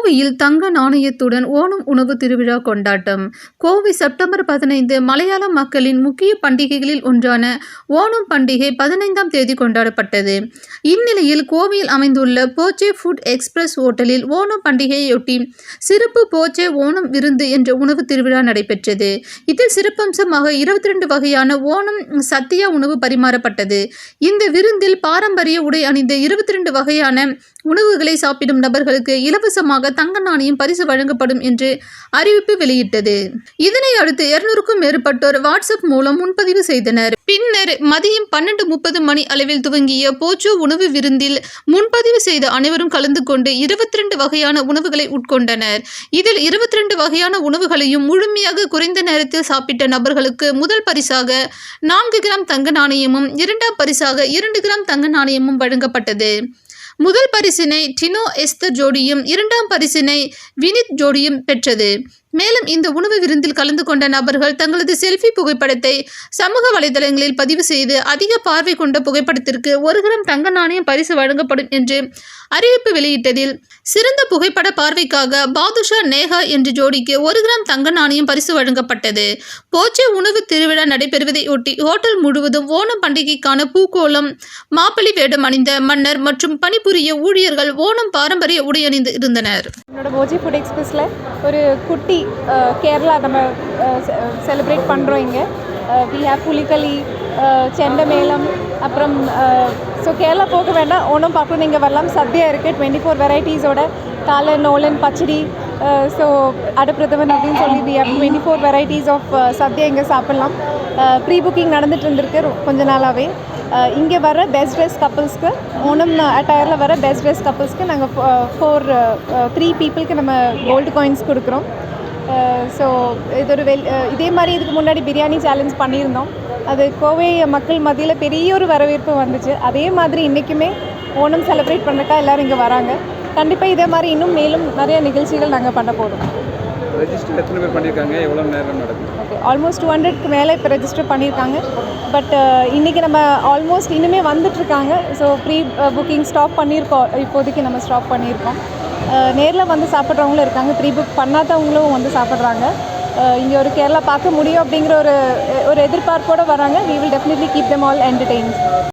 கோவையில் தங்க நாணயத்துடன் ஓணம் உணவு திருவிழா கொண்டாட்டம். கோவை செப்டம்பர் 15 மலையாள மக்களின் முக்கிய பண்டிகைகளில் ஒன்றான ஓணம் பண்டிகை 15ஆம் தேதி கொண்டாடப்பட்டது. இந்நிலையில் கோவையில் அமைந்துள்ள போச்சே ஃபுட் எக்ஸ்பிரஸ் ஓட்டலில் ஓணம் பண்டிகையையொட்டி சிறப்பு போச்சே ஓணம் விருந்து என்ற உணவு திருவிழா நடைபெற்றது. இதில் சிறப்பம்சமாக 22 வகையான ஓணம் சத்யா உணவு பரிமாறப்பட்டது. இந்த விருந்தில் பாரம்பரிய உடை அணிந்த 22 வகையான உணவுகளை சாப்பிடும் நபர்களுக்கு இலவசமாக தங்க நாணயம் பரிசு வழங்கப்படும் என்று அறிவிப்பு வெளியிட்டது. இதனை அடுத்து 200க்கும் மேற்பட்டோர் வாட்ஸ்அப் மூலம் முன்பதிவு செய்தனர். பின்னர் மதியம் 12:30 மணி அளவில் துவங்கிய போச்சோ உணவு விருந்தில் முன்பதிவு செய்த அனைவரும் கலந்து கொண்டு 22 வகையான உணவுகளை உட்கொண்டனர். இதில் 22 வகையான உணவுகளையும் முழுமையாக குறைந்த நேரத்தில் சாப்பிட்ட நபர்களுக்கு முதல் பரிசாக 4 கிராம் தங்க நாணயமும் 2ஆம் பரிசாக 2 கிராம் தங்க நாணயமும் வழங்கப்பட்டது. முதல் பரிசினை டினோ எஸ்தர் ஜோடியும் 2ஆம் பரிசினை வினித் ஜோடியும் பெற்றது. மேலும் இந்த உணவு விருந்தில் கலந்து கொண்ட நபர்கள் தங்களது செல்ஃபி புகைப்படத்தை சமூக வலைதளங்களில் பதிவு செய்து அதிக பார்வை கொண்ட புகைப்படத்திற்கு 1 கிராம் தங்க நாணயம் பரிசு வழங்கப்படும் என்று அறிவிப்பு வெளியிட்டதில் சிறந்த புகைப்பட பார்வைக்காக பாதுஷா நேஹா என்ற ஜோடிக்கு 1 கிராம் தங்க நாணயம் பரிசு வழங்கப்பட்டது. போச்சே உணவு திருவிழா நடைபெறுவதையொட்டி ஹோட்டல் முழுவதும் ஓணம் பண்டிகைக்கான பூக்கோளம், மாப்பிள்ளை வேடம் அணிந்த மன்னர் மற்றும் பணிபுரிய ஊழியர்கள் ஓணம் பாரம்பரிய உடை அணிந்து இருந்தனர். போச்சே ஃபுட் எக்ஸ்பிரஸில் ஒரு குட்டி கேரளா நம்ம செலிப்ரேட் பண்ணுறோம். இங்கே வி ஹேவ் புலிகளி, செண்ட மேளம், அப்புறம் ஸோ கேரளா போக வேண்டாம், ஓணம் பார்க்கணும் இங்கே வரலாம். சத்யா இருக்குது 24 வெரைட்டிஸோட, காலை நோலன் பச்சடி, ஸோ அடப்பிரதமன் அப்படின்னு சொல்லி we have 24 varieties of sadya இங்கே சாப்பிட்லாம். ப்ரீ புக்கிங் நடந்துட்டு இருந்திருக்கு கொஞ்ச நாளாகவே. இங்கே வர பெஸ்ட் ட்ரெஸ் கப்புள்ஸ்க்கு, ஓணம் அட்டையரில் வர பெஸ்ட் ட்ரெஸ் கப்புள்ஸ்க்கு நாங்கள் 3 பீப்புளுக்கு நம்ம கோல்டு காயின்ஸ் கொடுக்குறோம். ஸோ இது ஒரு இதே மாதிரி இதுக்கு முன்னாடி பிரியாணி சேலஞ்ச் பண்ணியிருந்தோம். அது கோவை மக்கள் மத்தியில் பெரிய ஒரு வரவேற்பு வந்துச்சு. அதே மாதிரி இன்றைக்குமே ஓணம் செலிப்ரேட் பண்ணுறக்கா எல்லோரும் இங்கே வராங்க. கண்டிப்பாக இதே மாதிரி இன்னும் மேலும் நிறைய நிகழ்ச்சிகள் நாங்கள் பண்ண போகிறோம். ரெஜிஸ்டர் எத்தனை பேர் பண்ணியிருக்காங்க, எவ்வளோ நேரம் நடக்கும்? ஓகே, ஆல்மோஸ்ட் 200க்கு மேலே இப்போ ரெஜிஸ்டர் பண்ணியிருக்காங்க. பட் இன்றைக்கி நம்ம ஆல்மோஸ்ட் இன்னுமே வந்துட்டுருக்காங்க. ஸோ ப்ரீ புக்கிங் ஸ்டாப் பண்ணியிருக்கோம். இப்போதைக்கு நம்ம ஸ்டாப் பண்ணியிருக்கோம். நேரில் வந்து சாப்பிட்றவங்களும் இருக்காங்க, ப்ரீ புக் பண்ணாதவங்களும் வந்து சாப்பிட்றாங்க. இங்கே ஒரு கேரளா பார்க்க முடியும் அப்படிங்கிற ஒரு எதிர்பார்ப்போடு வராங்க. we will definitely keep them all entertained.